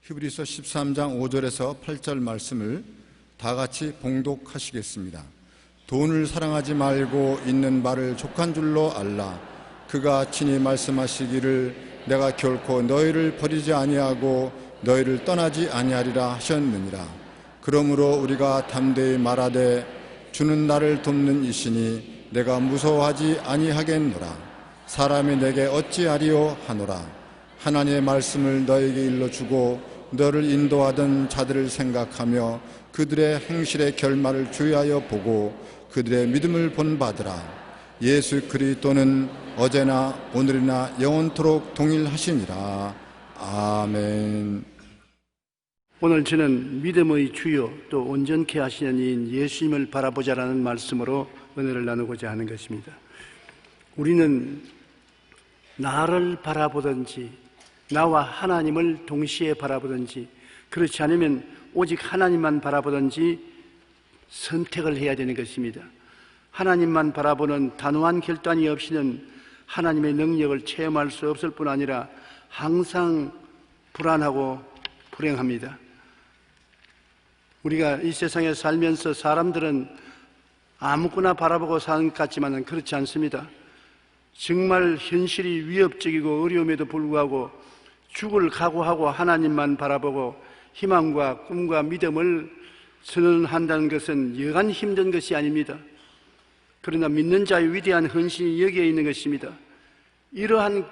히브리서 13장 5절에서 8절 말씀을 다 같이 봉독하시겠습니다. 돈을 사랑하지 말고 있는 바를 족한 줄로 알라. 그가 친히 말씀하시기를 내가 결코 너희를 버리지 아니하고 너희를 떠나지 아니하리라 하셨느니라. 그러므로 우리가 담대히 말하되 주는 나를 돕는 이시니 내가 무서워하지 아니하겠노라. 사람이 내게 어찌하리요 하노라. 하나님의 말씀을 너에게 일러주고 너를 인도하던 자들을 생각하며 그들의 행실의 결말을 주의하여 보고 그들의 믿음을 본받으라. 예수 그리스도는 어제나 오늘이나 영원토록 동일하시니라. 아멘. 오늘 저는 믿음의 주요 또 온전케 하시는 이인 예수님을 바라보자라는 말씀으로 은혜를 나누고자 하는 것입니다. 우리는 나를 바라보든지 나와 하나님을 동시에 바라보든지 그렇지 않으면 오직 하나님만 바라보든지 선택을 해야 되는 것입니다. 하나님만 바라보는 단호한 결단이 없이는 하나님의 능력을 체험할 수 없을 뿐 아니라 항상 불안하고 불행합니다. 우리가 이 세상에 살면서 사람들은 아무거나 바라보고 사는 것 같지만 그렇지 않습니다. 정말 현실이 위협적이고 어려움에도 불구하고 죽을 각오하고 하나님만 바라보고 희망과 꿈과 믿음을 선언한다는 것은 여간 힘든 것이 아닙니다. 그러나 믿는 자의 위대한 헌신이 여기에 있는 것입니다. 이러한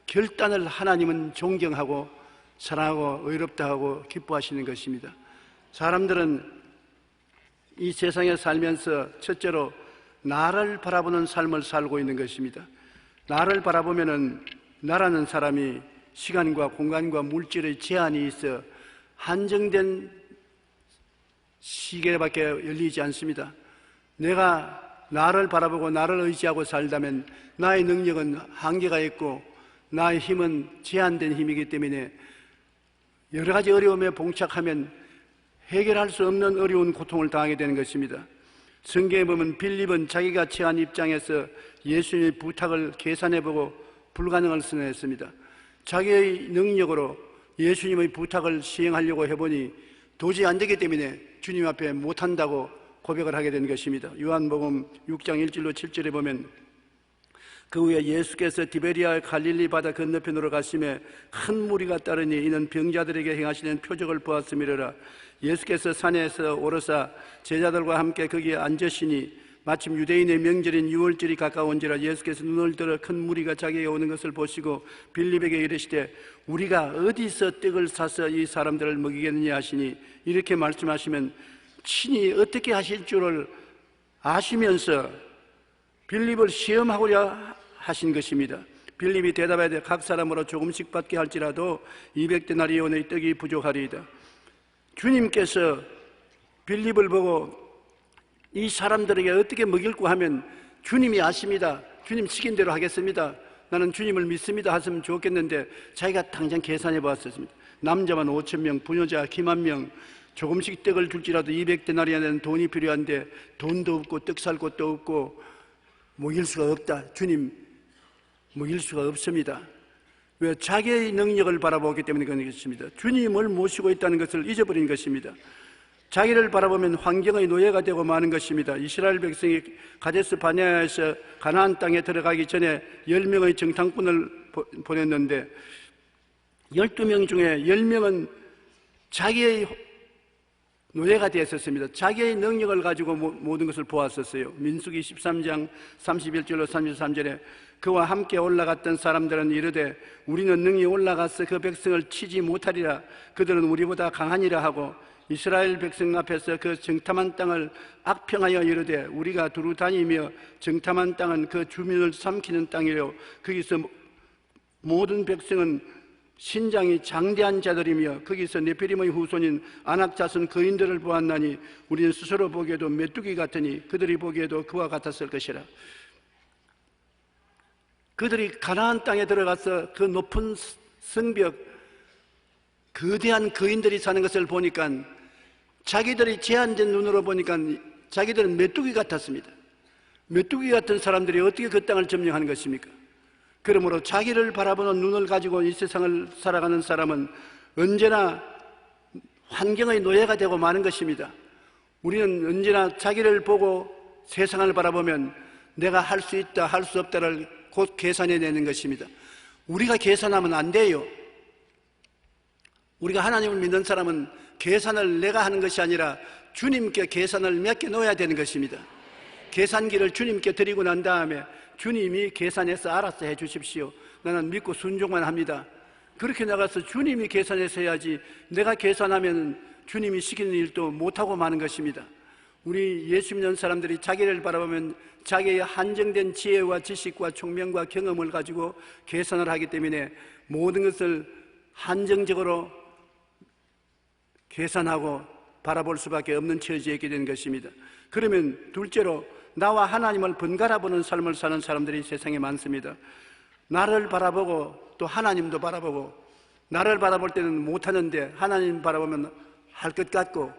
결단을 하나님은 존경하고 사랑하고 의롭다 하고 기뻐하시는 것입니다. 사람들은 이 세상에 살면서 첫째로 나를 바라보는 삶을 살고 있는 것입니다. 나를 바라보면은 나라는 사람이 시간과 공간과 물질의 제한이 있어 한정된 시계밖에 열리지 않습니다. 내가 나를 바라보고 나를 의지하고 살다면 나의 능력은 한계가 있고 나의 힘은 제한된 힘이기 때문에 여러 가지 어려움에 봉착하면 해결할 수 없는 어려운 고통을 당하게 되는 것입니다. 성경에 보면 빌립은 자기가 처한 입장에서 예수님의 부탁을 계산해보고 불가능을 선언했습니다. 자기의 능력으로 예수님의 부탁을 시행하려고 해보니 도저히 안 되기 때문에 주님 앞에 못한다고 고백을 하게 된 것입니다. 요한복음 6장 1절로 7절에 보면 그 후에 예수께서 디베리아 갈릴리 바다 건너편으로 가심에 큰 무리가 따르니 이는 병자들에게 행하시는 표적을 보았음이로라. 예수께서 산에서 오르사 제자들과 함께 거기에 앉으시니 마침 유대인의 명절인 유월절이 가까운지라 예수께서 눈을 들어 큰 무리가 자기에게 오는 것을 보시고 빌립에게 이르시되 우리가 어디서 떡을 사서 이 사람들을 먹이겠느냐 하시니 이렇게 말씀하시면 친히 어떻게 하실 줄을 아시면서 빌립을 시험하고자 하신 것입니다. 빌립이 대답하되 각 사람으로 조금씩 받게 할지라도 200데나리온의 떡이 부족하리이다. 주님께서 빌립을 보고 이 사람들에게 어떻게 먹일고 하면 주님이 아십니다. 주님 시킨 대로 하겠습니다. 나는 주님을 믿습니다 하시면 좋겠는데 자기가 당장 계산해 보았습니다. 남자만 5,000명, 부녀자 기만 명, 조금씩 떡을 줄지라도 200데나리온은 돈이 필요한데 돈도 없고 떡 살 곳도 없고 먹일 수가 없다. 주님 먹일 수가 없습니다. 왜? 자기의 능력을 바라보기 때문에 그런 것입니다. 주님을 모시고 있다는 것을 잊어버린 것입니다. 자기를 바라보면 환경의 노예가 되고 마는 것입니다. 이스라엘 백성이 가데스 바네아에서 가나안 땅에 들어가기 전에 10명의 정탐꾼을 보냈는데 12명 중에 10명은 자기의 노예가 되었었습니다. 자기의 능력을 가지고 모든 것을 보았었어요. 민수기 13장 31절로 33절에 그와 함께 올라갔던 사람들은 이르되 우리는 능히 올라가서 그 백성을 치지 못하리라. 그들은 우리보다 강하니라 하고 이스라엘 백성 앞에서 그 정탐한 땅을 악평하여 이르되 우리가 두루 다니며 정탐한 땅은 그 주민을 삼키는 땅이요 거기서 모든 백성은 신장이 장대한 자들이며 거기서 네피림의 후손인 아낙 자손 거인들을 보았나니 우리는 스스로 보기에도 메뚜기 같으니 그들이 보기에도 그와 같았을 것이라. 그들이 가나안 땅에 들어가서 그 높은 성벽 거대한 거인들이 사는 것을 보니까 자기들이 제한된 눈으로 보니까 자기들은 메뚜기 같았습니다. 메뚜기 같은 사람들이 어떻게 그 땅을 점령하는 것입니까? 그러므로 자기를 바라보는 눈을 가지고 이 세상을 살아가는 사람은 언제나 환경의 노예가 되고 마는 것입니다. 우리는 언제나 자기를 보고 세상을 바라보면 내가 할 수 있다, 할 수 없다를 곧 계산해내는 것입니다. 우리가 계산하면 안 돼요. 우리가 하나님을 믿는 사람은 계산을 내가 하는 것이 아니라 주님께 계산을 맡겨 놓아야 되는 것입니다. 계산기를 주님께 드리고 난 다음에 주님이 계산해서 알아서 해 주십시오. 나는 믿고 순종만 합니다. 그렇게 나가서 주님이 계산해서 해야지 내가 계산하면 주님이 시키는 일도 못하고 마는 것입니다. 우리 예수 믿는 사람들이 자기를 바라보면 자기의 한정된 지혜와 지식과 총명과 경험을 가지고 계산을 하기 때문에 모든 것을 한정적으로 계산하고 바라볼 수밖에 없는 처지에 있게 된 것입니다. 그러면 둘째로 나와 하나님을 번갈아 보는 삶을 사는 사람들이 세상에 많습니다. 나를 바라보고 또 하나님도 바라보고, 나를 바라볼 때는 못하는데 하나님 바라보면 할 것 같고,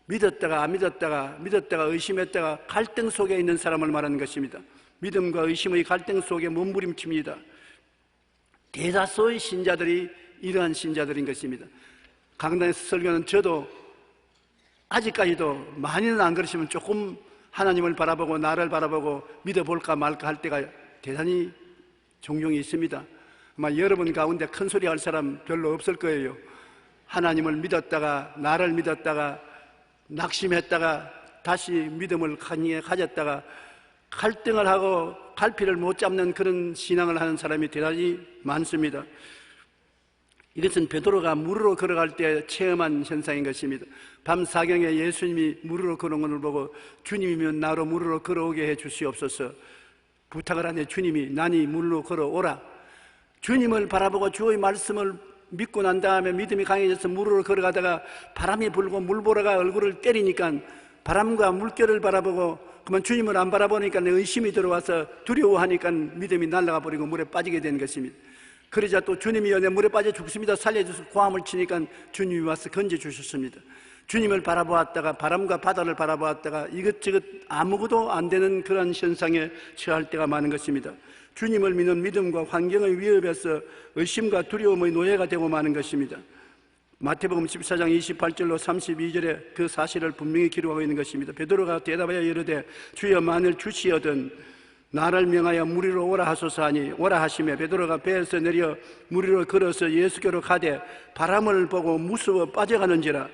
믿었다가 안 믿었다가, 믿었다가 의심했다가 갈등 속에 있는 사람을 말하는 것입니다. 믿음과 의심의 갈등 속에 몸부림칩니다. 대다수의 신자들이 이러한 신자들인 것입니다. 강단에서 설교는 저도 아직까지도 많이는 안 그러시면 조금 하나님을 바라보고 나를 바라보고 믿어볼까 말까 할 때가 대단히 종종 있습니다. 아마 여러분 가운데 큰 소리 할 사람 별로 없을 거예요. 하나님을 믿었다가 나를 믿었다가 낙심했다가 다시 믿음을 강하게 가졌다가 갈등을 하고 갈피를 못 잡는 그런 신앙을 하는 사람이 대단히 많습니다. 이것은 베드로가 물으로 걸어갈 때 체험한 현상인 것입니다. 밤 사경에 예수님이 물으로 걸어온 것을 보고 주님이면 나로 물으로 걸어오게 해 주시옵소서 부탁을 하니 주님이 나니 물로 걸어오라. 주님을 바라보고 주의 말씀을 믿고 난 다음에 믿음이 강해져서 물으로 걸어가다가 바람이 불고 물보라가 얼굴을 때리니까 바람과 물결을 바라보고 그만 주님을 안 바라보니까 의심이 들어와서 두려워하니까 믿음이 날아가 버리고 물에 빠지게 된 것입니다. 그러자 또 주님이여 내 물에 빠져 죽습니다 살려주셔서 고함을 치니까 주님이 와서 건져주셨습니다. 주님을 바라보았다가 바람과 바다를 바라보았다가 이것저것 아무것도 안 되는 그런 현상에 처할 때가 많은 것입니다. 주님을 믿는 믿음과 환경의 위협에서 의심과 두려움의 노예가 되고 마는 것입니다. 마태복음 14장 28절로 32절에 그 사실을 분명히 기록하고 있는 것입니다. 베드로가 대답하여 이르되 주여 만일 주시어든 나를 명하여 물 위로 오라 하소서 하니 오라 하시매 베드로가 배에서 내려 물 위로 걸어서 예수께로 가되 바람을 보고 무서워 빠져가는지라.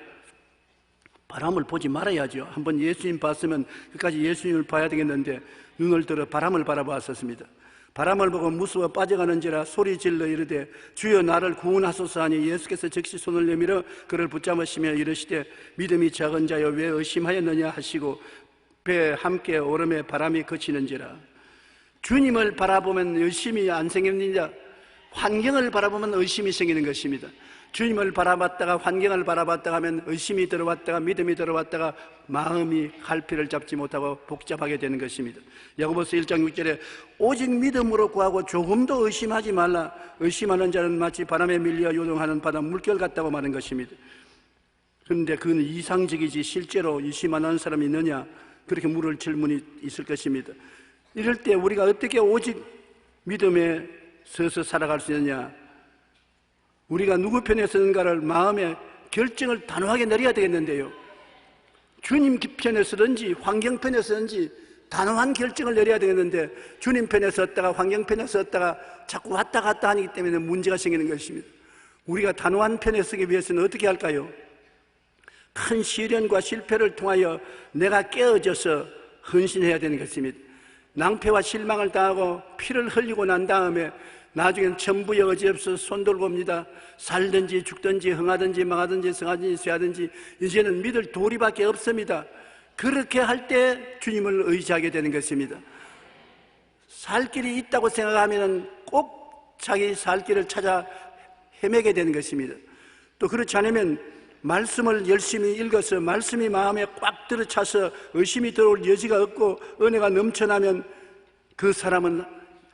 바람을 보지 말아야죠. 한번 예수님 봤으면 끝까지 예수님을 봐야 되겠는데 눈을 들어 바람을 바라보았었습니다. 바람을 보고 무서워 빠져가는지라 소리 질러 이르되 주여 나를 구원하소서 하니 예수께서 즉시 손을 내밀어 그를 붙잡으시며 이르시되 믿음이 작은 자여 왜 의심하였느냐 하시고 배에 함께 오름에 바람이 그치는지라. 주님을 바라보면 의심이 안 생깁니다. 환경을 바라보면 의심이 생기는 것입니다. 주님을 바라봤다가 환경을 바라봤다가 하면 의심이 들어왔다가 믿음이 들어왔다가 마음이 갈피를 잡지 못하고 복잡하게 되는 것입니다. 야고보서 1장 6절에 오직 믿음으로 구하고 조금도 의심하지 말라. 의심하는 자는 마치 바람에 밀려 요동하는 바다 물결 같다고 말하는 것입니다. 그런데 그건 이상적이지 실제로 의심하는 사람이 있느냐 그렇게 물을 질문이 있을 것입니다. 이럴 때 우리가 어떻게 오직 믿음에 서서 살아갈 수 있느냐, 우리가 누구 편에 서는가를 마음의 결정을 단호하게 내려야 되겠는데요. 주님 편에 서든지 환경 편에 서든지 단호한 결정을 내려야 되겠는데 주님 편에 섰다가 환경 편에 섰다가 자꾸 왔다 갔다 하기 때문에 문제가 생기는 것입니다. 우리가 단호한 편에 서기 위해서는 어떻게 할까요? 큰 시련과 실패를 통하여 내가 깨어져서 헌신해야 되는 것입니다. 낭패와 실망을 당하고 피를 흘리고 난 다음에 나중엔 전부 여지없어 손 들고 옵니다. 살든지 죽든지 흥하든지 망하든지 성하든지 쇠하든지 이제는 믿을 도리밖에 없습니다. 그렇게 할 때 주님을 의지하게 되는 것입니다. 살 길이 있다고 생각하면 꼭 자기 살 길을 찾아 헤매게 되는 것입니다. 또 그렇지 않으면 말씀을 열심히 읽어서 말씀이 마음에 꽉 들어차서 의심이 들어올 여지가 없고 은혜가 넘쳐나면 그 사람은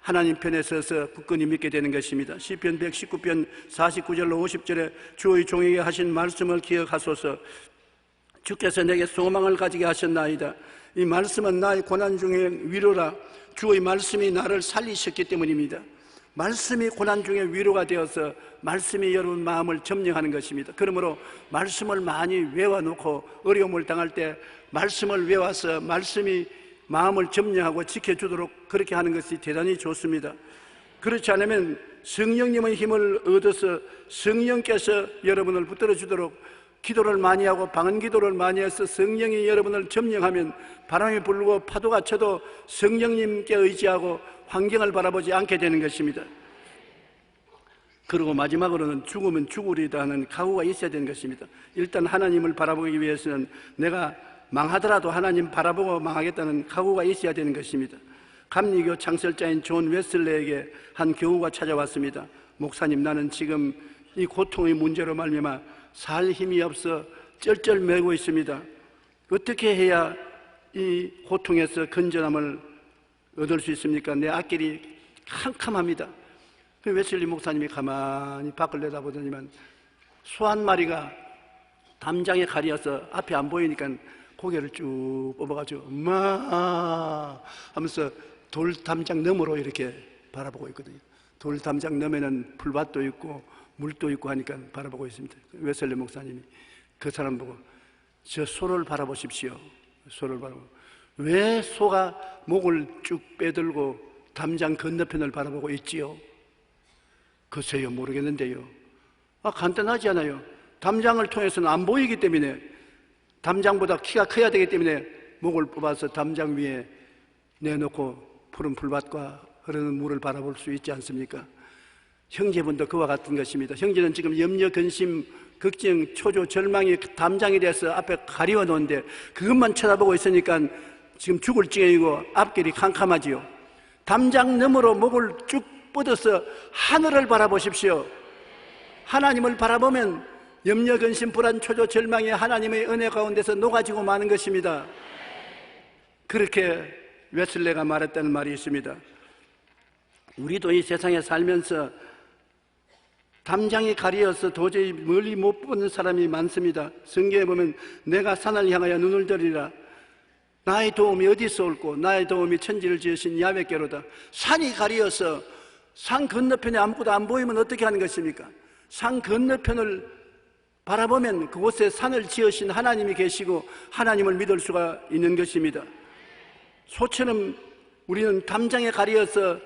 하나님 편에 서서 굳건히 믿게 되는 것입니다. 시편 119편 49절로 50절에 주의 종에게 하신 말씀을 기억하소서. 주께서 내게 소망을 가지게 하셨나이다. 이 말씀은 나의 고난 중에 위로라. 주의 말씀이 나를 살리셨기 때문입니다. 말씀이 고난 중에 위로가 되어서 말씀이 여러분 마음을 점령하는 것입니다. 그러므로 말씀을 많이 외워놓고 어려움을 당할 때 말씀을 외워서 말씀이 마음을 점령하고 지켜주도록 그렇게 하는 것이 대단히 좋습니다. 그렇지 않으면 성령님의 힘을 얻어서 성령께서 여러분을 붙들어 주도록 기도를 많이 하고 방언 기도를 많이 해서 성령이 여러분을 점령하면 바람이 불고 파도가 쳐도 성령님께 의지하고 환경을 바라보지 않게 되는 것입니다. 그리고 마지막으로는 죽으면 죽으리다 하는 각오가 있어야 되는 것입니다. 일단 하나님을 바라보기 위해서는 내가 망하더라도 하나님 바라보고 망하겠다는 각오가 있어야 되는 것입니다. 감리교 창설자인 존 웨슬레에게 한 교우가 찾아왔습니다. 목사님, 나는 지금 이 고통의 문제로 말미암아 살 힘이 없어 쩔쩔매고 있습니다. 어떻게 해야 이 고통에서 건전함을 얻을 수 있습니까? 내 앞길이 캄캄합니다. 웨슬리 목사님이 가만히 밖을 내다보더니만 소 한 마리가 담장에 가려서 앞이 안 보이니까 고개를 쭉 뽑아가지고 엄마 하면서 돌 담장 너머로 이렇게 바라보고 있거든요. 돌 담장 너머에는 풀밭도 있고 물도 있고 하니까 바라보고 있습니다. 웨슬리 목사님이 그 사람 보고 저 소를 바라보십시오. 소를 바라보고 왜 소가 목을 쭉 빼들고 담장 건너편을 바라보고 있지요? 글쎄요, 모르겠는데요. 간단하지 않아요. 담장을 통해서는 안 보이기 때문에, 담장보다 키가 커야 되기 때문에 목을 뽑아서 담장 위에 내놓고 푸른 풀밭과 흐르는 물을 바라볼 수 있지 않습니까? 형제분도 그와 같은 것입니다. 형제는 지금 염려, 근심, 걱정, 초조, 절망이 담장이 돼서 앞에 가리워 놓은데 그것만 쳐다보고 있으니까 지금 죽을 지경이고 앞길이 캄캄하지요. 담장 너머로 목을 쭉 뻗어서 하늘을 바라보십시오. 하나님을 바라보면 염려, 근심, 불안, 초조, 절망이 하나님의 은혜 가운데서 녹아지고 마는 것입니다. 그렇게 웨슬레가 말했다는 말이 있습니다. 우리도 이 세상에 살면서 담장이 가리어서 도저히 멀리 못 보는 사람이 많습니다. 성경에 보면 내가 산을 향하여 눈을 들이라. 나의 도움이 어디서 올고 나의 도움이 천지를 지으신 야훼께로다. 산이 가리어서 산 건너편에 아무것도 안 보이면 어떻게 하는 것입니까? 산 건너편을 바라보면 그곳에 산을 지으신 하나님이 계시고 하나님을 믿을 수가 있는 것입니다. 소처럼 우리는 담장에 가리어서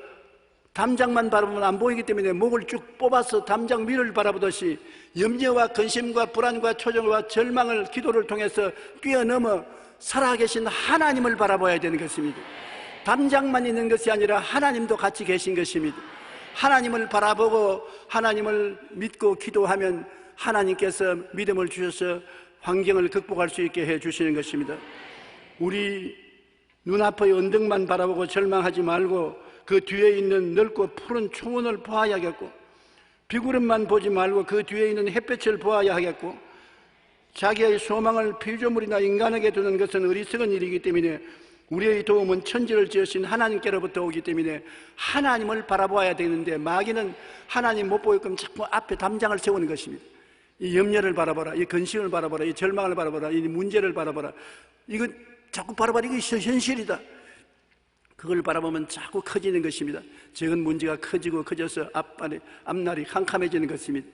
담장만 바라보면 안 보이기 때문에 목을 쭉 뽑아서 담장 위를 바라보듯이 염려와 근심과 불안과 초조와 절망을 기도를 통해서 뛰어넘어 살아계신 하나님을 바라봐야 되는 것입니다. 담장만 있는 것이 아니라 하나님도 같이 계신 것입니다. 하나님을 바라보고 하나님을 믿고 기도하면 하나님께서 믿음을 주셔서 환경을 극복할 수 있게 해주시는 것입니다. 우리 눈앞의 언덕만 바라보고 절망하지 말고 그 뒤에 있는 넓고 푸른 초원을 보아야겠고, 비구름만 보지 말고 그 뒤에 있는 햇볕을 보아야 하겠고, 자기의 소망을 피조물이나 인간에게 두는 것은 어리석은 일이기 때문에 우리의 도움은 천지를 지으신 하나님께로부터 오기 때문에 하나님을 바라보아야 되는데, 마귀는 하나님 못 보게끔 자꾸 앞에 담장을 세우는 것입니다. 이 염려를 바라보라, 이 근심을 바라보라, 이 절망을 바라보라, 이 문제를 바라보라. 이거 자꾸 바라보라. 이거 현실이다. 그걸 바라보면 자꾸 커지는 것입니다. 적은 문제가 커지고 커져서 앞날이 캄캄해지는 것입니다.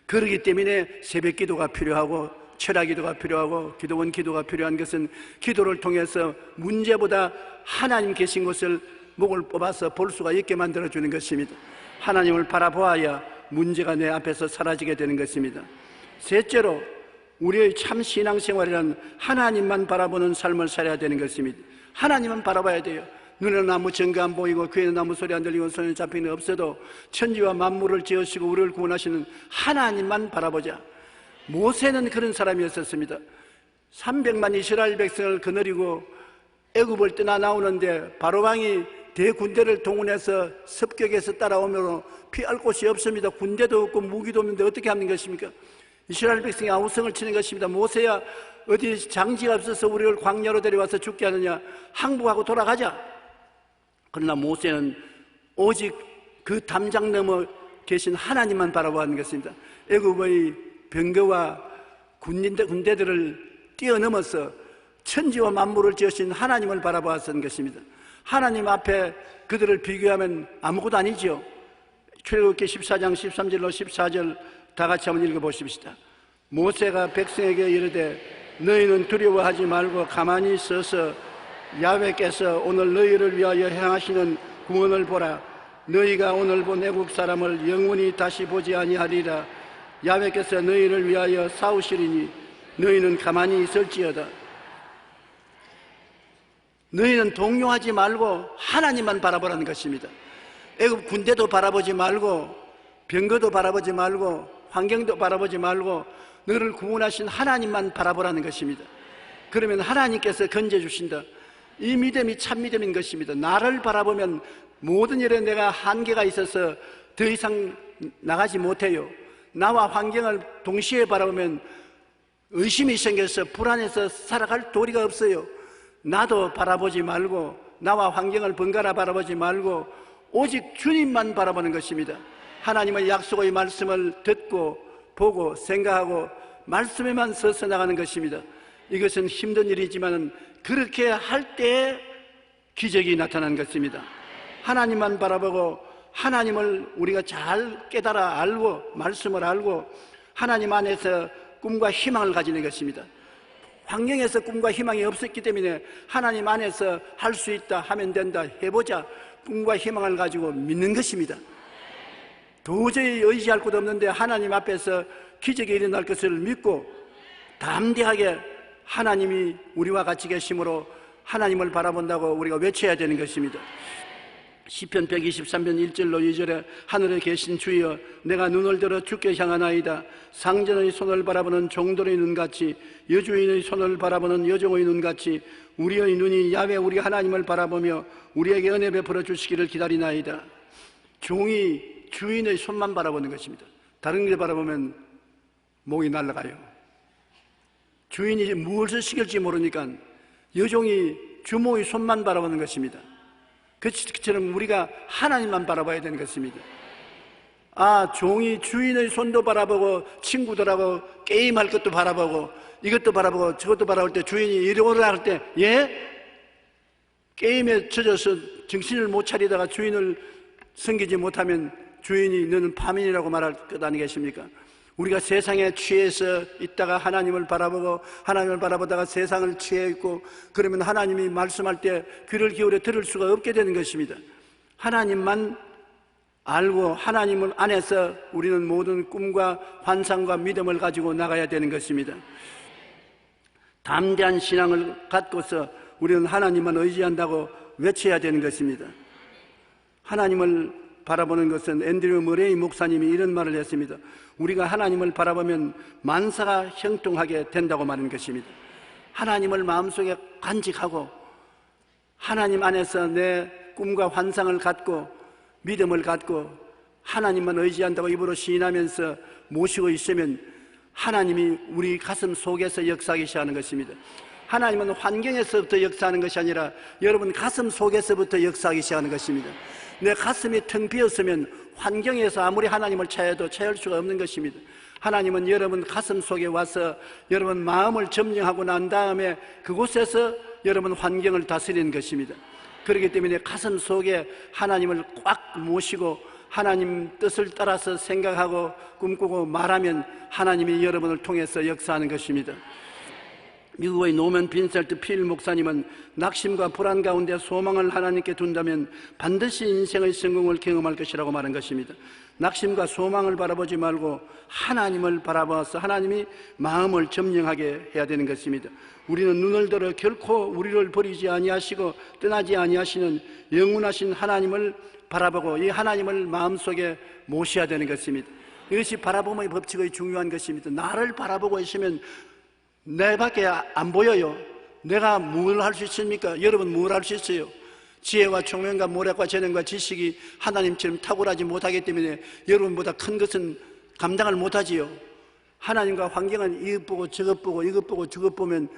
그렇기 때문에 새벽 기도가 필요하고 철야 기도가 필요하고 기도원 기도가 필요한 것은 기도를 통해서 문제보다 하나님 계신 곳을 목을 뽑아서 볼 수가 있게 만들어주는 것입니다. 하나님을 바라보아야 문제가 내 앞에서 사라지게 되는 것입니다. 셋째로, 우리의 참 신앙생활이란 하나님만 바라보는 삶을 살아야 되는 것입니다. 하나님만 바라봐야 돼요. 눈에는 아무 증거 안 보이고 귀에는 아무 소리 안 들리고 손에 잡히는 없어도 천지와 만물을 지으시고 우리를 구원하시는 하나님만 바라보자. 모세는 그런 사람이었습니다. 300만 이스라엘 백성을 거느리고 애굽을 떠나 나오는데 바로왕이 대군대를 동원해서 습격해서 따라오면 피할 곳이 없습니다. 군대도 없고 무기도 없는데 어떻게 하는 것입니까? 이스라엘 백성이 아우성을 치는 것입니다. 모세야, 어디 장지가 없어서 우리를 광야로 데려와서 죽게 하느냐? 항복하고 돌아가자. 그러나 모세는 오직 그 담장 넘어 계신 하나님만 바라보는 것입니다. 애굽의 병거와 군대들을 뛰어넘어서 천지와 만물을 지으신 하나님을 바라보았던 것입니다. 하나님 앞에 그들을 비교하면 아무것도 아니죠. 출애굽기 14장 13절로 14절 다 같이 한번 읽어보십시다. 모세가 백성에게 이르되 너희는 두려워하지 말고 가만히 서서 야훼께서 오늘 너희를 위하여 행하시는 구원을 보라. 너희가 오늘 본 애국 사람을 영원히 다시 보지 아니하리라. 야훼께서 너희를 위하여 싸우시리니 너희는 가만히 있을지어다. 너희는 동요하지 말고 하나님만 바라보라는 것입니다. 애국 군대도 바라보지 말고 병거도 바라보지 말고 환경도 바라보지 말고 너를 구원하신 하나님만 바라보라는 것입니다. 그러면 하나님께서 건져주신다. 이 믿음이 참 믿음인 것입니다. 나를 바라보면 모든 일에 내가 한계가 있어서 더 이상 나가지 못해요. 나와 환경을 동시에 바라보면 의심이 생겨서 불안해서 살아갈 도리가 없어요. 나도 바라보지 말고 나와 환경을 번갈아 바라보지 말고 오직 주님만 바라보는 것입니다. 하나님의 약속의 말씀을 듣고 보고 생각하고 말씀에만 서서 나가는 것입니다. 이것은 힘든 일이지만 그렇게 할 때에 기적이 나타나는 것입니다. 하나님만 바라보고 하나님을 우리가 잘 깨달아 알고 말씀을 알고 하나님 안에서 꿈과 희망을 가지는 것입니다. 환경에서 꿈과 희망이 없었기 때문에 하나님 안에서 할 수 있다 하면 된다 해보자 꿈과 희망을 가지고 믿는 것입니다. 도저히 의지할 곳 없는데 하나님 앞에서 기적이 일어날 것을 믿고 담대하게 하나님이 우리와 같이 계심으로 하나님을 바라본다고 우리가 외쳐야 되는 것입니다. 시편 123편 1절로 2절에 하늘에 계신 주여 내가 눈을 들어 주께 향하나이다. 상전의 손을 바라보는 종들의 눈같이 여주인의 손을 바라보는 여종의 눈같이 우리의 눈이 야훼 우리 하나님을 바라보며 우리에게 은혜 베풀어 주시기를 기다리나이다. 종이 주인의 손만 바라보는 것입니다. 다른 길 바라보면 목이 날아가요. 주인이 무엇을 시킬지 모르니까 여종이 주모의 손만 바라보는 것입니다. 그처럼 우리가 하나님만 바라봐야 되는 것입니다. 종이 주인의 손도 바라보고 친구들하고 게임할 것도 바라보고 이것도 바라보고 저것도 바라볼 때 주인이 이리 오라 할 때 게임에 젖어서 정신을 못 차리다가 주인을 섬기지 못하면 주인이 너는 파민이라고 말할 것 아니겠습니까? 우리가 세상에 취해서 있다가 하나님을 바라보고 하나님을 바라보다가 세상을 취해 있고 그러면 하나님이 말씀할 때 귀를 기울여 들을 수가 없게 되는 것입니다. 하나님만 알고 하나님을 안에서 우리는 모든 꿈과 환상과 믿음을 가지고 나가야 되는 것입니다. 담대한 신앙을 갖고서 우리는 하나님만 의지한다고 외쳐야 되는 것입니다. 하나님을 바라보는 것은 앤드류 머레이 목사님이 이런 말을 했습니다. 우리가 하나님을 바라보면 만사가 형통하게 된다고 말하는 것입니다. 하나님을 마음속에 간직하고 하나님 안에서 내 꿈과 환상을 갖고 믿음을 갖고 하나님만 의지한다고 입으로 시인하면서 모시고 있으면 하나님이 우리 가슴 속에서 역사하기 시작하는 것입니다. 하나님은 환경에서부터 역사하는 것이 아니라 여러분 가슴 속에서부터 역사하기 시작하는 것입니다. 내 가슴이 텅 비었으면 환경에서 아무리 하나님을 찾아도 찾을 수가 없는 것입니다. 하나님은 여러분 가슴 속에 와서 여러분 마음을 점령하고 난 다음에 그곳에서 여러분 환경을 다스리는 것입니다. 그렇기 때문에 가슴 속에 하나님을 꽉 모시고 하나님 뜻을 따라서 생각하고 꿈꾸고 말하면 하나님이 여러분을 통해서 역사하는 것입니다. 미국의 노먼 빈셀트 필 목사님은 낙심과 불안 가운데 소망을 하나님께 둔다면 반드시 인생의 성공을 경험할 것이라고 말한 것입니다. 낙심과 소망을 바라보지 말고 하나님을 바라봐서 하나님이 마음을 점령하게 해야 되는 것입니다. 우리는 눈을 들어 결코 우리를 버리지 아니하시고 떠나지 아니하시는 영원하신 하나님을 바라보고 이 하나님을 마음속에 모셔야 되는 것입니다. 이것이 바라봄의 법칙의 중요한 것입니다. 나를 바라보고 있으면 내 밖에 안 보여요. 내가 뭘 할 수 있습니까? 여러분 뭘 할 수 있어요? 지혜와 총명과 모략과 재능과 지식이 하나님처럼 탁월하지 못하기 때문에 여러분보다 큰 것은 감당을 못하지요. 하나님과 환경은 이것 보고 저것 보고 이것 보고 저것 보면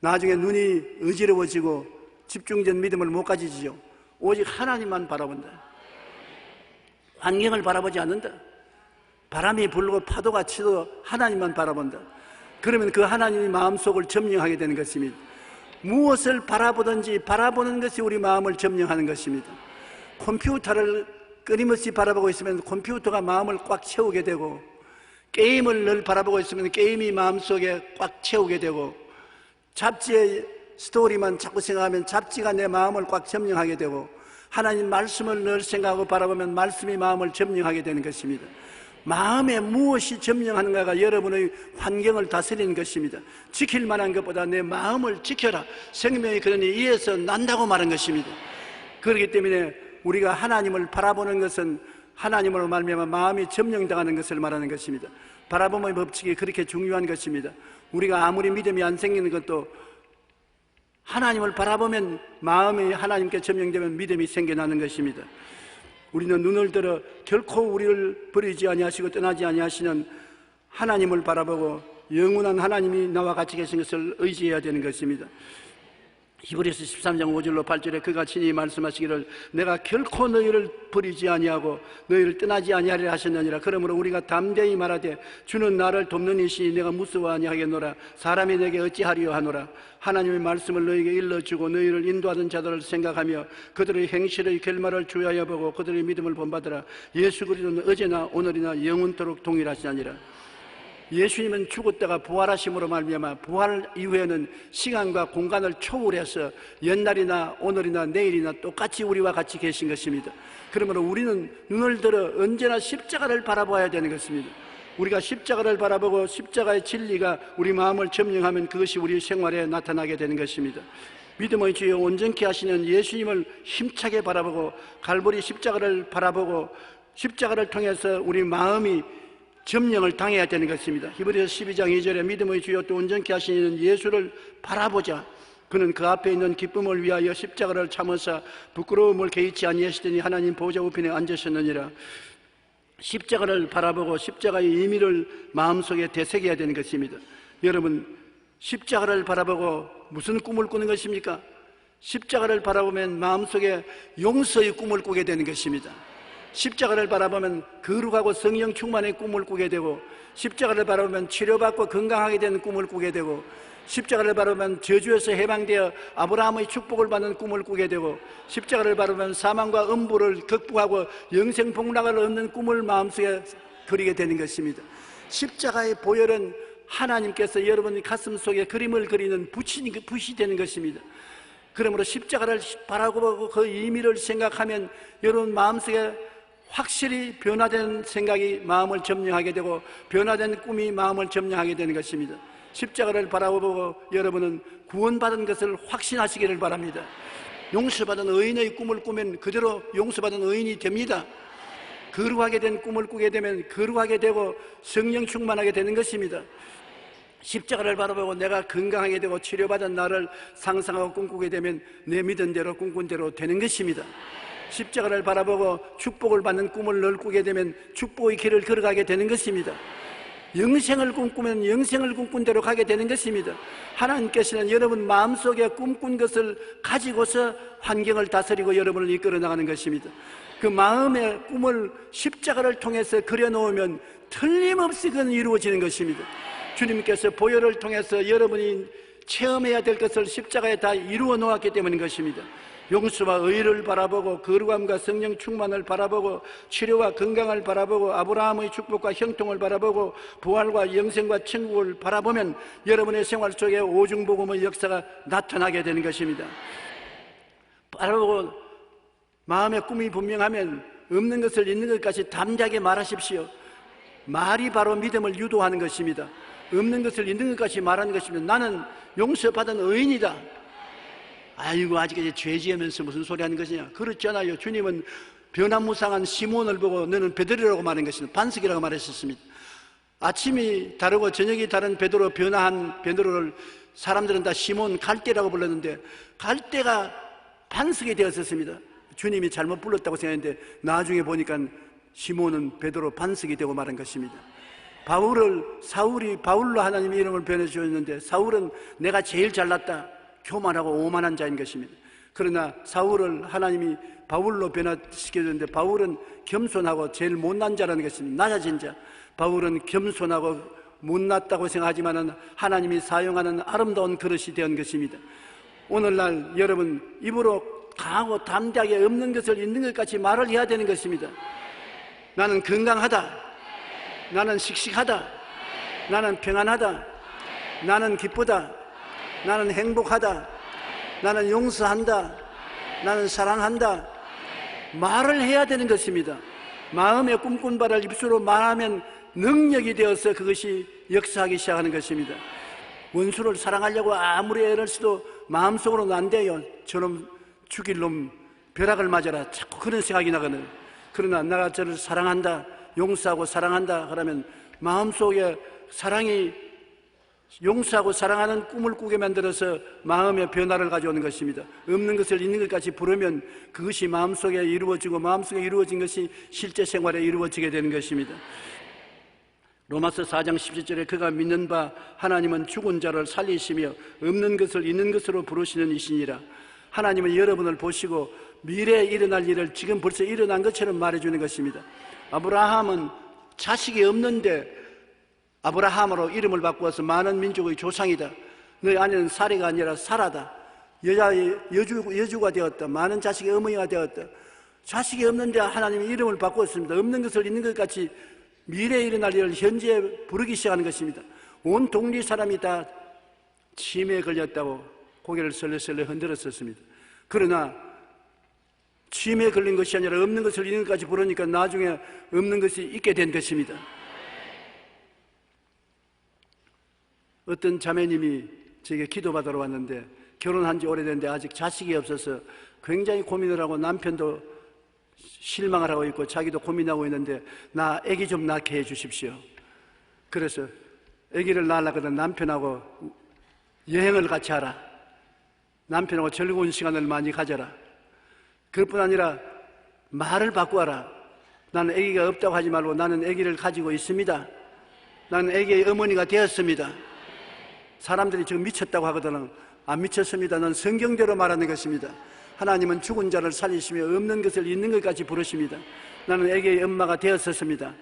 나중에 눈이 어지러워지고 집중된 믿음을 못 가지지요. 오직 하나님만 바라본다. 환경을 바라보지 않는다. 바람이 불고 파도가 치도 하나님만 바라본다. 그러면 그 하나님의 마음속을 점령하게 되는 것입니다. 무엇을 바라보든지 바라보는 것이 우리 마음을 점령하는 것입니다. 컴퓨터를 끊임없이 바라보고 있으면 컴퓨터가 마음을 꽉 채우게 되고, 게임을 늘 바라보고 있으면 게임이 마음속에 꽉 채우게 되고, 잡지의 스토리만 자꾸 생각하면 잡지가 내 마음을 꽉 점령하게 되고, 하나님 말씀을 늘 생각하고 바라보면 말씀이 마음을 점령하게 되는 것입니다. 마음에 무엇이 점령하는가가 여러분의 환경을 다스리는 것입니다. 지킬 만한 것보다 내 마음을 지켜라. 생명이 그러니 이에서 난다고 말한 것입니다. 그렇기 때문에 우리가 하나님을 바라보는 것은 하나님으로 말미암아 마음이 점령당하는 것을 말하는 것입니다. 바라봄의 법칙이 그렇게 중요한 것입니다. 우리가 아무리 믿음이 안 생기는 것도 하나님을 바라보면 마음이 하나님께 점령되면 믿음이 생겨나는 것입니다. 우리는 눈을 들어 결코 우리를 버리지 아니하시고 떠나지 아니하시는 하나님을 바라보고 영원한 하나님이 나와 같이 계신 것을 의지해야 되는 것입니다. 히브리서 13장 5절로 8절에 그가 친히 말씀하시기를 내가 결코 너희를 버리지 아니하고 너희를 떠나지 아니하리라 하셨느니라. 그러므로 우리가 담대히 말하되 주는 나를 돕는 이시니 내가 무서워 아니하겠노라. 사람이 내게 어찌하리요 하노라. 하나님의 말씀을 너희에게 일러주고 너희를 인도하던 자들을 생각하며 그들의 행실의 결말을 주의하여 보고 그들의 믿음을 본받으라. 예수 그리스도는 어제나 오늘이나 영원토록 동일하시니라. 예수님은 죽었다가 부활하심으로 말미암아 부활 이후에는 시간과 공간을 초월해서 옛날이나 오늘이나 내일이나 똑같이 우리와 같이 계신 것입니다. 그러므로 우리는 눈을 들어 언제나 십자가를 바라봐야 되는 것입니다. 우리가 십자가를 바라보고 십자가의 진리가 우리 마음을 점령하면 그것이 우리 생활에 나타나게 되는 것입니다. 믿음의 주여 온전케 하시는 예수님을 힘차게 바라보고 갈보리 십자가를 바라보고 십자가를 통해서 우리 마음이 점령을 당해야 되는 것입니다. 히브리서 12장 2절에 믿음의 주여 또 온전케 하시는 예수를 바라보자. 그는 그 앞에 있는 기쁨을 위하여 십자가를 참으사 부끄러움을 개의치 아니하시더니 하나님 보좌 우편에 앉으셨느니라. 십자가를 바라보고 십자가의 의미를 마음속에 되새겨야 되는 것입니다. 여러분, 십자가를 바라보고 무슨 꿈을 꾸는 것입니까? 십자가를 바라보면 마음속에 용서의 꿈을 꾸게 되는 것입니다. 십자가를 바라보면 거룩하고 성령 충만의 꿈을 꾸게 되고, 십자가를 바라보면 치료받고 건강하게 되는 꿈을 꾸게 되고, 십자가를 바라보면 저주에서 해방되어 아브라함의 축복을 받는 꿈을 꾸게 되고, 십자가를 바라보면 사망과 음부를 극복하고 영생 복락을 얻는 꿈을 마음속에 그리게 되는 것입니다. 십자가의 보혈은 하나님께서 여러분 가슴 속에 그림을 그리는 붓이 되는 것입니다. 그러므로 십자가를 바라보고 그 의미를 생각하면 여러분 마음속에 확실히 변화된 생각이 마음을 점령하게 되고 변화된 꿈이 마음을 점령하게 되는 것입니다. 십자가를 바라보고 여러분은 구원받은 것을 확신하시기를 바랍니다. 용서받은 의인의 꿈을 꾸면 그대로 용서받은 의인이 됩니다. 거룩하게 된 꿈을 꾸게 되면 거룩하게 되고 성령 충만하게 되는 것입니다. 십자가를 바라보고 내가 건강하게 되고 치료받은 나를 상상하고 꿈꾸게 되면 내 믿은 대로 꿈꾼 대로 되는 것입니다. 십자가를 바라보고 축복을 받는 꿈을 늘 꾸게 되면 축복의 길을 걸어가게 되는 것입니다. 영생을 꿈꾸면 영생을 꿈꾼 대로 가게 되는 것입니다. 하나님께서는 여러분 마음속에 꿈꾼 것을 가지고서 환경을 다스리고 여러분을 이끌어 나가는 것입니다. 그 마음의 꿈을 십자가를 통해서 그려놓으면 틀림없이 그건 이루어지는 것입니다. 주님께서 보혈을 통해서 여러분이 체험해야 될 것을 십자가에 다 이루어 놓았기 때문인 것입니다. 용서와 의를 바라보고 거룩함과 성령 충만을 바라보고 치료와 건강을 바라보고 아브라함의 축복과 형통을 바라보고 부활과 영생과 천국을 바라보면 여러분의 생활 속에 오중복음의 역사가 나타나게 되는 것입니다. 바라보고 마음의 꿈이 분명하면 없는 것을 있는 것까지 담대하게 말하십시오. 말이 바로 믿음을 유도하는 것입니다. 없는 것을 있는 것까지 말하는 것입니다. 나는 용서받은 의인이다. 아이고 아직까지 죄 지으면서 무슨 소리 하는 것이냐. 그렇잖아요. 주님은 변화무쌍한 시몬을 보고 너는 베드로라고 말한 것입니다. 반석이라고 말했었습니다. 아침이 다르고 저녁이 다른 베드로, 변화한 베드로를 사람들은 다 시몬 갈대라고 불렀는데 갈대가 반석이 되었었습니다. 주님이 잘못 불렀다고 생각했는데 나중에 보니까 시몬은 베드로 반석이 되고 말한 것입니다. 사울이 바울로 하나님의 이름을 변해 주셨는데 사울은 내가 제일 잘났다, 교만하고 오만한 자인 것입니다. 그러나 사울을 하나님이 바울로 변화시켜줬는데 바울은 겸손하고 제일 못난 자라는 것입니다. 낮아진 자. 바울은 겸손하고 못났다고 생각하지만 하나님이 사용하는 아름다운 그릇이 된 것입니다. 오늘날 여러분 입으로 강하고 담대하게 없는 것을 있는 것 같이 말을 해야 되는 것입니다. 나는 건강하다. 나는 씩씩하다. 나는 평안하다. 나는 기쁘다. 나는 행복하다. 나는 용서한다. 나는 사랑한다. 말을 해야 되는 것입니다. 마음의 꿈꾼 바를 입술로 말하면 능력이 되어서 그것이 역사하기 시작하는 것입니다. 원수를 사랑하려고 아무리 애를 써도 마음속으로는 안 돼요. 저놈 죽일 놈 벼락을 맞아라. 자꾸 그런 생각이 나거든. 그러나 내가 저를 사랑한다, 용서하고 사랑한다 그러면 마음속에 사랑이 용서하고 사랑하는 꿈을 꾸게 만들어서 마음의 변화를 가져오는 것입니다. 없는 것을 있는 것까지 부르면 그것이 마음속에 이루어지고 마음속에 이루어진 것이 실제 생활에 이루어지게 되는 것입니다. 로마서 4장 17절에 그가 믿는 바 하나님은 죽은 자를 살리시며 없는 것을 있는 것으로 부르시는 이시니라. 하나님은 여러분을 보시고 미래에 일어날 일을 지금 벌써 일어난 것처럼 말해주는 것입니다. 아브라함은 자식이 없는데 아브라함으로 이름을 바꾸어서 많은 민족의 조상이다. 너희 아내는 사리가 아니라 사라다. 여주가 되었다. 많은 자식의 어머니가 되었다. 자식이 없는데 하나님이 이름을 바꾸었습니다. 없는 것을 있는 것 같이 미래에 일어날 일을 현재 부르기 시작하는 것입니다. 온 동리 사람이 다 치매에 걸렸다고 고개를 설레설레 흔들었었습니다. 그러나 치매에 걸린 것이 아니라 없는 것을 있는 것까지 부르니까 나중에 없는 것이 있게 된 것입니다. 어떤 자매님이 제게 기도받으러 왔는데 결혼한 지 오래됐는데 아직 자식이 없어서 굉장히 고민을 하고 남편도 실망을 하고 있고 자기도 고민하고 있는데 나 아기 좀 낳게 해 주십시오. 그래서 아기를 낳으려거든 남편하고 여행을 같이 하라. 남편하고 즐거운 시간을 많이 가져라. 그것뿐 아니라 말을 바꾸어라. 나는 아기가 없다고 하지 말고 나는 아기를 가지고 있습니다. 나는 아기의 어머니가 되었습니다. 사람들이 지금 미쳤다고 하거든. 안 미쳤습니다. 난 성경대로 말하는 것입니다. 하나님은 죽은 자를 살리시며 없는 것을 있는 것까지 부르십니다. 나는 아기의 엄마가 되었었습니다.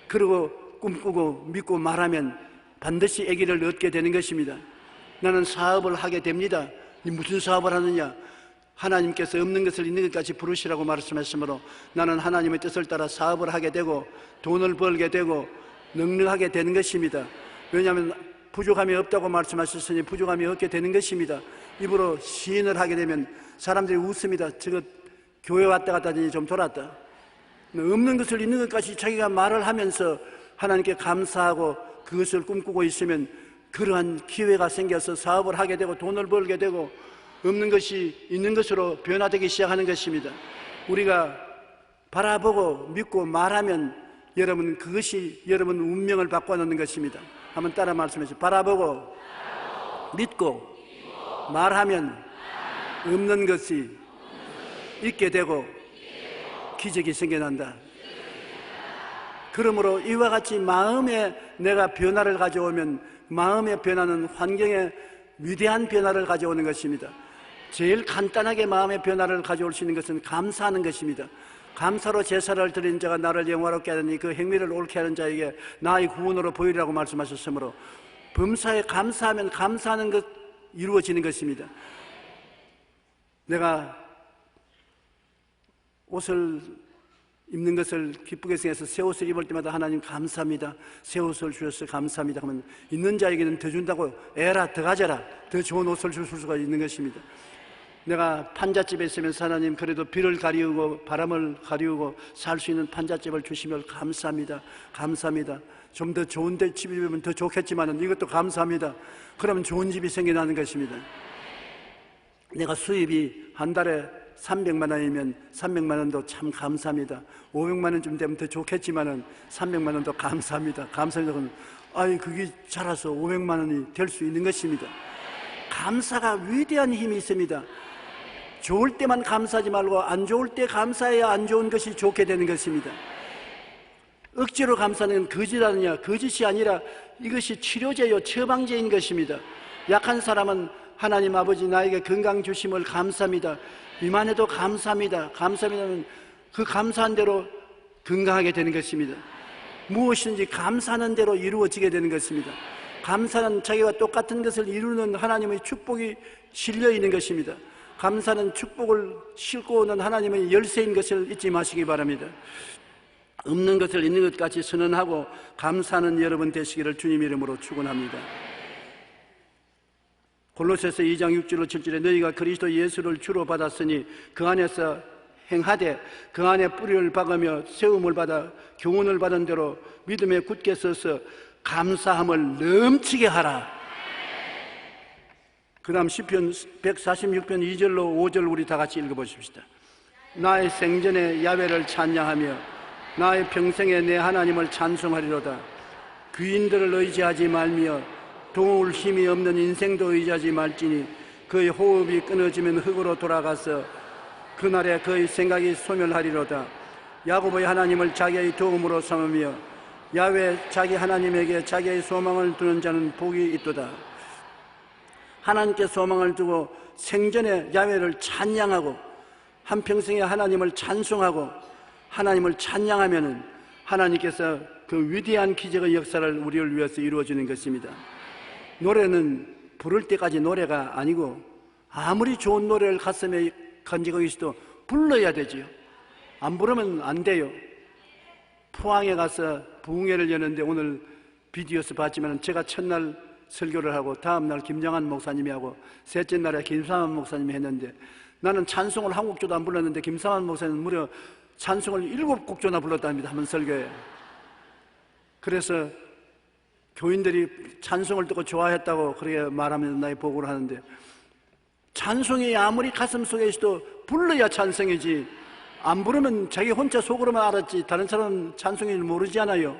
그리고 꿈꾸고 믿고 말하면 반드시 아기를 얻게 되는 것입니다. 나는 사업을 하게 됩니다. 무슨 사업을 하느냐? 하나님께서 없는 것을 있는 것까지 부르시라고 말씀하시므로 나는 하나님의 뜻을 따라 사업을 하게 되고 돈을 벌게 되고 능력하게 되는 것입니다. 왜냐하면 부족함이 없다고 말씀하셨으니 부족함이 없게 되는 것입니다. 입으로 시인을 하게 되면 사람들이 웃습니다. 저거 교회 왔다 갔다 하더니 좀 돌았다. 없는 것을 있는 것까지 자기가 말을 하면서 하나님께 감사하고 그것을 꿈꾸고 있으면 그러한 기회가 생겨서 사업을 하게 되고 돈을 벌게 되고 없는 것이 있는 것으로 변화되기 시작하는 것입니다. 우리가 바라보고 믿고 말하면 여러분 그것이 여러분 운명을 바꿔놓는 것입니다. 한번 따라 말씀해주세요. 바라보고 믿고 말하면 없는 것이 있게 되고 기적이 생겨난다. 그러므로 이와 같이 마음에 내가 변화를 가져오면 마음의 변화는 환경에 위대한 변화를 가져오는 것입니다. 제일 간단하게 마음의 변화를 가져올 수 있는 것은 감사하는 것입니다. 감사로 제사를 드린 자가 나를 영화롭게 하더니 그 행위를 옳게 하는 자에게 나의 구원으로 보이리라고 말씀하셨으므로 범사에 감사하면 감사하는 것 이루어지는 것입니다. 내가 옷을 입는 것을 기쁘게 생각해서 새 옷을 입을 때마다 하나님 감사합니다. 새 옷을 주셔서 감사합니다 하면 있는 자에게는 더 준다고 에라 더 가져라 더 좋은 옷을 줄 수가 있는 것입니다. 내가 판잣집에 있으면서 하나님 그래도 비를 가리우고 바람을 가리우고 살 수 있는 판잣집을 주시면 감사합니다. 감사합니다. 좀 더 좋은 데 집이면 더 좋겠지만 이것도 감사합니다. 그러면 좋은 집이 생겨나는 것입니다. 내가 수입이 한 달에 300만 원이면 300만 원도 참 감사합니다. 500만 원쯤 되면 더 좋겠지만 300만 원도 감사합니다. 감사합니다. 아니 그게 자라서 500만 원이 될 수 있는 것입니다. 감사가 위대한 힘이 있습니다. 좋을 때만 감사하지 말고 안 좋을 때 감사해야 안 좋은 것이 좋게 되는 것입니다. 억지로 감사하는 건 거짓 아니냐? 거짓이 아니라 이것이 치료제요 처방제인 것입니다. 약한 사람은 하나님 아버지 나에게 건강 주심을 감사합니다. 이만해도 감사합니다. 감사합니다면 그 감사한 대로 건강하게 되는 것입니다. 무엇이든지 감사하는 대로 이루어지게 되는 것입니다. 감사는 자기와 똑같은 것을 이루는 하나님의 축복이 실려 있는 것입니다. 감사는 축복을 싣고 오는 하나님의 열쇠인 것을 잊지 마시기 바랍니다. 없는 것을 있는 것 같이 선언하고 감사하는 여러분 되시기를 주님 이름으로 축원합니다. 골로새서 2장 6절로 7절에 너희가 그리스도 예수를 주로 받았으니 그 안에서 행하되 그 안에 뿌리를 박으며 세움을 받아 교훈을 받은 대로 믿음에 굳게 서서 감사함을 넘치게 하라. 그 다음 시편 146편 2절로 5절 우리 다 같이 읽어보십시다. 나의 생전에 야훼를 찬양하며 나의 평생에 내 하나님을 찬송하리로다. 귀인들을 의지하지 말며 도울 힘이 없는 인생도 의지하지 말지니 그의 호흡이 끊어지면 흙으로 돌아가서 그날에 그의 생각이 소멸하리로다. 야곱의 하나님을 자기의 도움으로 삼으며 야훼 자기 하나님에게 자기의 소망을 두는 자는 복이 있도다. 하나님께 소망을 두고 생전에 야훼를 찬양하고 한평생에 하나님을 찬송하고 하나님을 찬양하면은 하나님께서 그 위대한 기적의 역사를 우리를 위해서 이루어주는 것입니다. 노래는 부를 때까지 노래가 아니고 아무리 좋은 노래를 가슴에 간직하고 있어도 불러야 되지요. 안 부르면 안 돼요. 포항에 가서 부흥회를 여는데 오늘 비디오에서 봤지만 제가 첫날 설교를 하고 다음날 김정한 목사님이 하고 셋째 날에 김삼환 목사님이 했는데 나는 찬송을 한 곡조도 안 불렀는데 김삼환 목사님은 무려 찬송을 7곡조나 불렀답니다. 한 번 설교에. 그래서 교인들이 찬송을 듣고 좋아했다고 그렇게 말하면 나의 보고를 하는데 찬송이 아무리 가슴 속에 있어도 불러야 찬송이지 안 부르면 자기 혼자 속으로만 알았지 다른 사람은 찬송인지 모르지 않아요.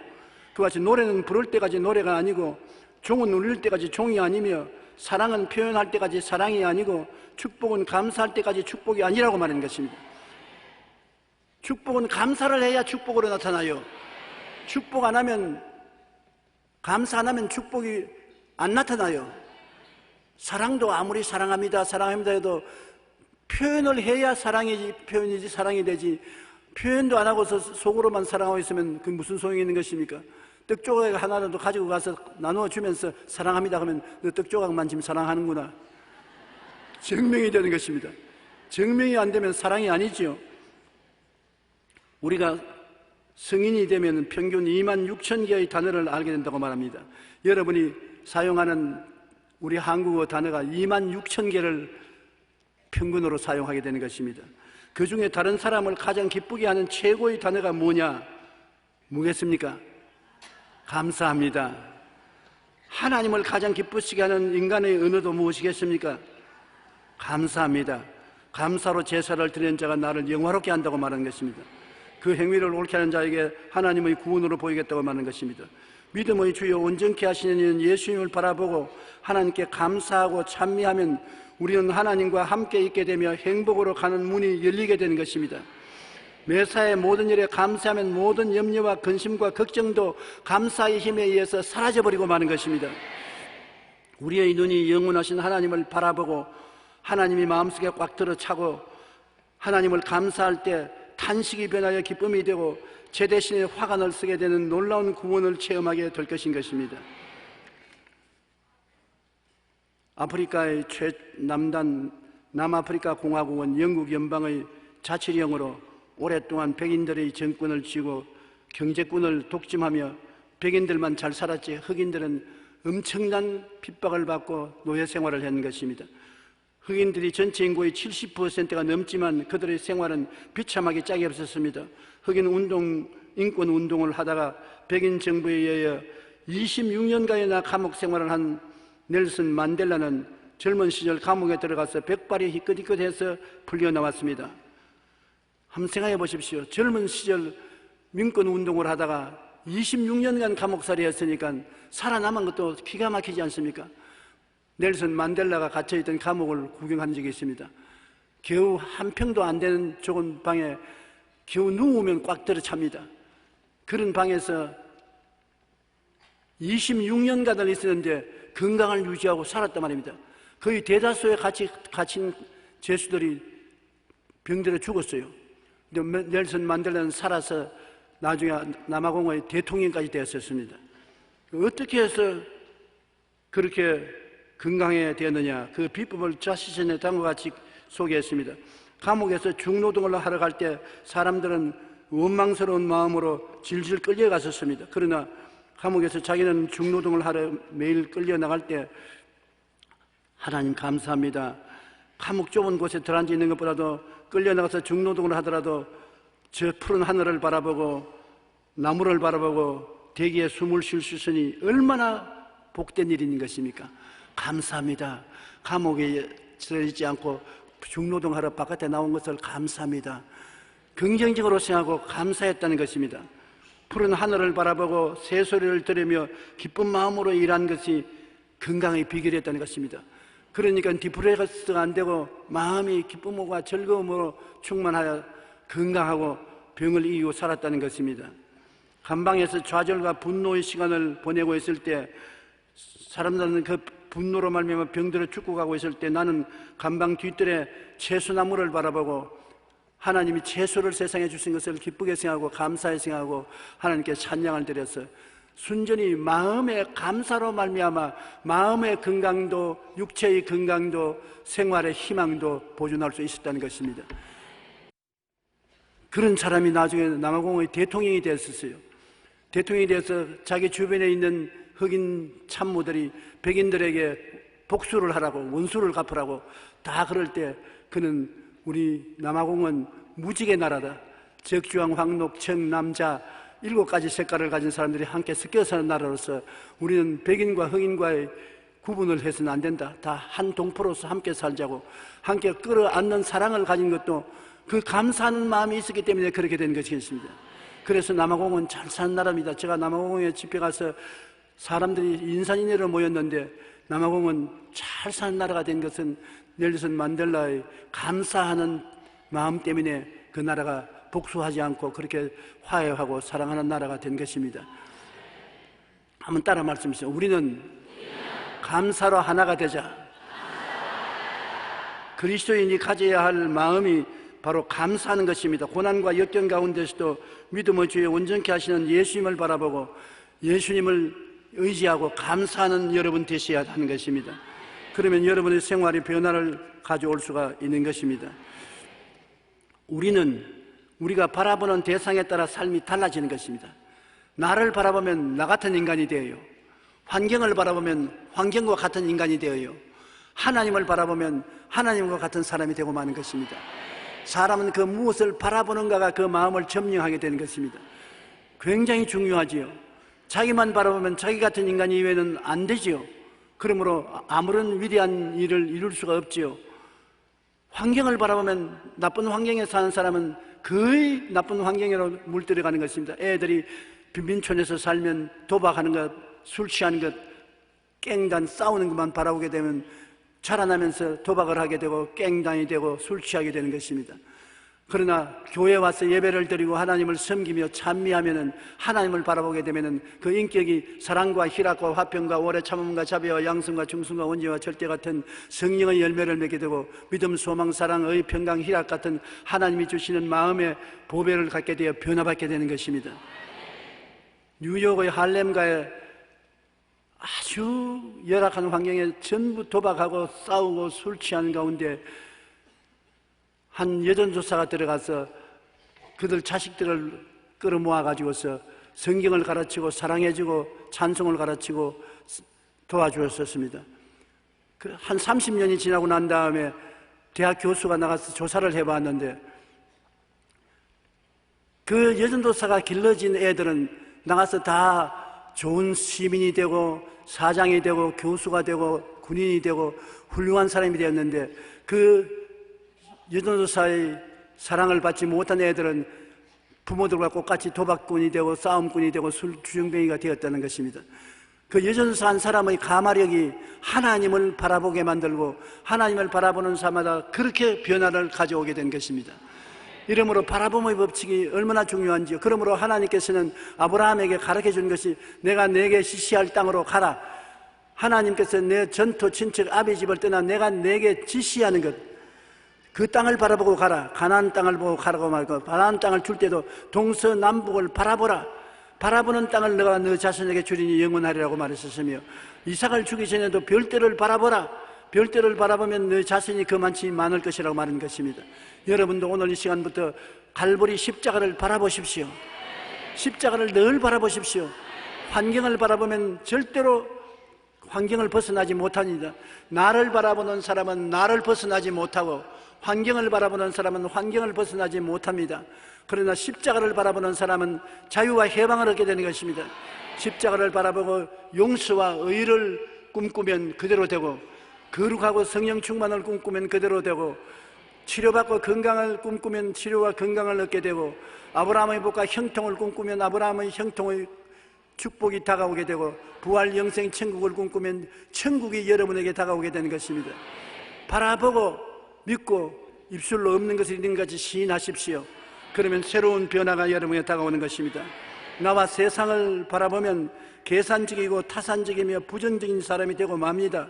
그같이 노래는 부를 때까지 노래가 아니고 종은 울릴 때까지 종이 아니며 사랑은 표현할 때까지 사랑이 아니고 축복은 감사할 때까지 축복이 아니라고 말하는 것입니다. 축복은 감사를 해야 축복으로 나타나요. 축복 안 하면 감사 안 하면 축복이 안 나타나요. 사랑도 아무리 사랑합니다 해도 표현을 해야 표현이지 사랑이 되지 표현도 안 하고서 속으로만 사랑하고 있으면 그 무슨 소용이 있는 것입니까? 떡조각 하나라도 가지고 가서 나누어 주면서 사랑합니다 하면 너 떡조각만 지금 사랑하는구나. 증명이 되는 것입니다. 증명이 안 되면 사랑이 아니지요. 우리가 성인이 되면 평균 26,000개의 단어를 알게 된다고 말합니다. 여러분이 사용하는 우리 한국어 단어가 26,000개를 평균으로 사용하게 되는 것입니다. 그 중에 다른 사람을 가장 기쁘게 하는 최고의 단어가 뭐겠습니까? 감사합니다. 하나님을 가장 기쁘시게 하는 인간의 언어도 무엇이겠습니까? 감사합니다. 감사로 제사를 드리는 자가 나를 영화롭게 한다고 말하는 것입니다. 그 행위를 옳게 하는 자에게 하나님의 구원으로 보이겠다고 말하는 것입니다. 믿음의 주요 온전케 하시는 이는 예수님을 바라보고 하나님께 감사하고 찬미하면 우리는 하나님과 함께 있게 되며 행복으로 가는 문이 열리게 되는 것입니다. 매사의 모든 일에 감사하면 모든 염려와 근심과 걱정도 감사의 힘에 의해서 사라져버리고 마는 것입니다. 우리의 눈이 영원하신 하나님을 바라보고 하나님이 마음속에 꽉 들어차고 하나님을 감사할 때 탄식이 변하여 기쁨이 되고 제 대신에 화관을 쓰게 되는 놀라운 구원을 체험하게 될 것인 것입니다. 아프리카의 최남단 남아프리카 공화국은 영국 연방의 자치령으로 오랫동안 백인들의 정권을 쥐고 경제권을 독점하며 백인들만 잘 살았지 흑인들은 엄청난 핍박을 받고 노예 생활을 했는 것입니다. 흑인들이 전체 인구의 70%가 넘지만 그들의 생활은 비참하게 짝이 없었습니다. 흑인 인권 운동을 하다가 백인 정부에 의해 26년간이나 감옥 생활을 한 넬슨 만델라는 젊은 시절 감옥에 들어가서 백발이 희끗희끗해서 풀려나왔습니다. 한번 생각해 보십시오. 젊은 시절 민권 운동을 하다가 26년간 감옥살이 했으니까 살아남은 것도 기가 막히지 않습니까? 넬슨 만델라가 갇혀있던 감옥을 구경한 적이 있습니다. 겨우 한 평도 안 되는 좁은 방에 겨우 누우면 꽉 들어찹니다. 그런 방에서 26년간을 있었는데 건강을 유지하고 살았단 말입니다. 거의 대다수의 갇힌 죄수들이 병들어 죽었어요. 근데 넬슨 만델라는 살아서 나중에 남아공의 대통령까지 되었었습니다. 어떻게 해서 그렇게 건강해 되었느냐? 그 비법을 자시전에 다음과 같이 소개했습니다. 감옥에서 중노동을 하러 갈 때 사람들은 원망스러운 마음으로 질질 끌려갔었습니다. 그러나 감옥에서 자기는 중노동을 하러 매일 끌려나갈 때 하나님 감사합니다. 감옥 좁은 곳에 들어앉아 있는 것보다도 끌려나가서 중노동을 하더라도 저 푸른 하늘을 바라보고 나무를 바라보고 대기에 숨을 쉴 수 있으니 얼마나 복된 일인 것입니까? 감사합니다. 감옥에 들어있지 않고 중노동하러 바깥에 나온 것을 감사합니다. 긍정적으로 생각하고 감사했다는 것입니다. 푸른 하늘을 바라보고 새소리를 들으며 기쁜 마음으로 일한 것이 건강의 비결이었다는 것입니다. 그러니까 디프레스가 안 되고 마음이 기쁨과 즐거움으로 충만하여 건강하고 병을 이기고 살았다는 것입니다. 감방에서 좌절과 분노의 시간을 보내고 있을 때 사람들은 그 분노로 말미암아 병들어 죽고 가고 있을 때 나는 감방 뒤뜰에 채소나무를 바라보고 하나님이 채소를 세상에 주신 것을 기쁘게 생각하고 감사히 생각하고 하나님께 찬양을 드려서 순전히 마음의 감사로 말미암아 마음의 건강도 육체의 건강도 생활의 희망도 보존할 수 있었다는 것입니다. 그런 사람이 나중에 남아공의 대통령이 됐었어요. 대통령이 돼서 자기 주변에 있는 흑인 참모들이 백인들에게 복수를 하라고 원수를 갚으라고 다 그럴 때 그는 우리 남아공은 무지개 나라다. 적주왕, 황록, 청, 남자 7가지 색깔을 가진 사람들이 함께 섞여 사는 나라로서 우리는 백인과 흑인과의 구분을 해서는 안 된다. 다 한 동포로서 함께 살자고 함께 끌어안는 사랑을 가진 것도 그 감사하는 마음이 있었기 때문에 그렇게 된 것이겠습니다. 그래서 남아공은 잘 사는 나라입니다. 제가 남아공에 집회 가서 사람들이 인산인해로 모였는데 남아공은 잘 사는 나라가 된 것은 넬슨 만델라의 감사하는 마음 때문에 그 나라가 복수하지 않고 그렇게 화해하고 사랑하는 나라가 된 것입니다. 한번 따라 말씀하시죠. 우리는 감사로 하나가 되자. 그리스도인이 가져야 할 마음이 바로 감사하는 것입니다. 고난과 역경 가운데서도 믿음의 주에 온전케 하시는 예수님을 바라보고 예수님을 의지하고 감사하는 여러분 되셔야 하는 것입니다. 그러면 여러분의 생활이 변화를 가져올 수가 있는 것입니다. 우리가 바라보는 대상에 따라 삶이 달라지는 것입니다. 나를 바라보면 나 같은 인간이 되어요. 환경을 바라보면 환경과 같은 인간이 되어요. 하나님을 바라보면 하나님과 같은 사람이 되고 마는 것입니다. 사람은 그 무엇을 바라보는가가 그 마음을 점령하게 되는 것입니다. 굉장히 중요하지요. 자기만 바라보면 자기 같은 인간 이외에는 안 되지요. 그러므로 아무런 위대한 일을 이룰 수가 없지요. 환경을 바라보면 나쁜 환경에 사는 사람은 거의 나쁜 환경으로 물들어가는 것입니다. 애들이 빈민촌에서 살면 도박하는 것, 술 취하는 것, 깽단 싸우는 것만 바라보게 되면 자라나면서 도박을 하게 되고 깽단이 되고 술 취하게 되는 것입니다. 그러나 교회에 와서 예배를 드리고 하나님을 섬기며 찬미하면은 하나님을 바라보게 되면은 그 인격이 사랑과 희락과 화평과 오래 참음과 자비와 양성과 중성과 온유와 절대 같은 성령의 열매를 맺게 되고 믿음, 소망, 사랑, 의, 평강, 희락 같은 하나님이 주시는 마음의 보배를 갖게 되어 변화받게 되는 것입니다. 뉴욕의 할렘가에 아주 열악한 환경에 전부 도박하고 싸우고 술 취하는 가운데 한 여전조사가 들어가서 그들 자식들을 끌어모아 가지고서 성경을 가르치고 사랑해주고 찬송을 가르치고 도와주었습니다. 한 30년이 지나고 난 다음에 대학 교수가 나가서 조사를 해봤는데 그 여전도사가 길러진 애들은 나가서 다 좋은 시민이 되고 사장이 되고 교수가 되고 군인이 되고 훌륭한 사람이 되었는데 그 여전도사의 사랑을 받지 못한 애들은 부모들과 똑같이 도박꾼이 되고 싸움꾼이 되고 술 주정뱅이가 되었다는 것입니다. 그 여전도사 한 사람의 가마력이 하나님을 바라보게 만들고 하나님을 바라보는 사람마다 그렇게 변화를 가져오게 된 것입니다. 이러므로 바라봄의 법칙이 얼마나 중요한지요. 그러므로 하나님께서는 아브라함에게 가르쳐 준 것이 내가 내게 지시할 땅으로 가라. 하나님께서 내 전토 친척 아비 집을 떠나 내가 내게 지시하는 것, 그 땅을 바라보고 가라. 가나안 땅을 보고 가라고 말고 가나안 땅을 줄 때도 동서남북을 바라보라. 바라보는 땅을 너가 너 자신에게 주리니 영원하리라고 말했었으며 이삭을 주기 전에도 별들을 바라보라. 별들을 바라보면 너 자신이 그만치 많을 것이라고 말하는 것입니다. 여러분도 오늘 이 시간부터 갈보리 십자가를 바라보십시오. 십자가를 늘 바라보십시오. 환경을 바라보면 절대로 환경을 벗어나지 못합니다. 나를 바라보는 사람은 나를 벗어나지 못하고 환경을 바라보는 사람은 환경을 벗어나지 못합니다. 그러나 십자가를 바라보는 사람은 자유와 해방을 얻게 되는 것입니다. 십자가를 바라보고 용서와 의를 꿈꾸면 그대로 되고, 거룩하고 성령 충만을 꿈꾸면 그대로 되고, 치료받고 건강을 꿈꾸면 치료와 건강을 얻게 되고, 아브라함의 복과 형통을 꿈꾸면 아브라함의 형통의 축복이 다가오게 되고, 부활 영생 천국을 꿈꾸면 천국이 여러분에게 다가오게 되는 것입니다. 바라보고 믿고 입술로 없는 것을 있는 것같이 시인하십시오. 그러면 새로운 변화가 여러분에게 다가오는 것입니다. 나와 세상을 바라보면 계산적이고 타산적이며 부정적인 사람이 되고 맙니다.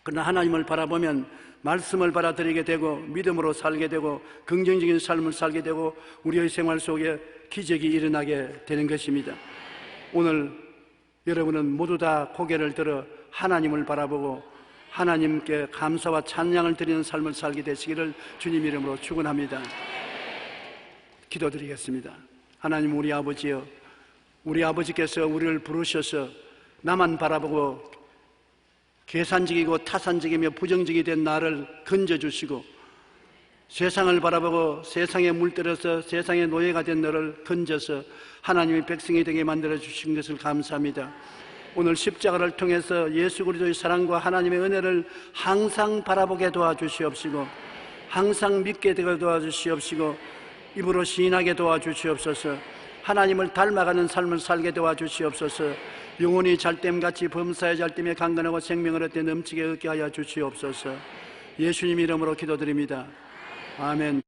그러나 하나님을 바라보면 말씀을 받아들이게 되고 믿음으로 살게 되고 긍정적인 삶을 살게 되고 우리의 생활 속에 기적이 일어나게 되는 것입니다. 오늘 여러분은 모두 다 고개를 들어 하나님을 바라보고 하나님께 감사와 찬양을 드리는 삶을 살게 되시기를 주님 이름으로 축원합니다. 기도드리겠습니다. 하나님, 우리 아버지여, 우리 아버지께서 우리를 부르셔서 나만 바라보고 계산적이고 타산적이며 부정적이 된 나를 건져주시고 세상을 바라보고 세상에 물들어서 세상의 노예가 된 너를 건져서 하나님의 백성이 되게 만들어 주신 것을 감사합니다. 오늘 십자가를 통해서 예수 그리스도의 사랑과 하나님의 은혜를 항상 바라보게 도와주시옵시고 항상 믿게 되게 도와주시옵시고 입으로 시인하게 도와주시옵소서. 하나님을 닮아가는 삶을 살게 도와주시옵소서. 영혼이 잘됨같이 범사의 잘됨에 강건하고 생명을 얻게 넘치게 얻게 하여 주시옵소서. 예수님 이름으로 기도드립니다. 아멘.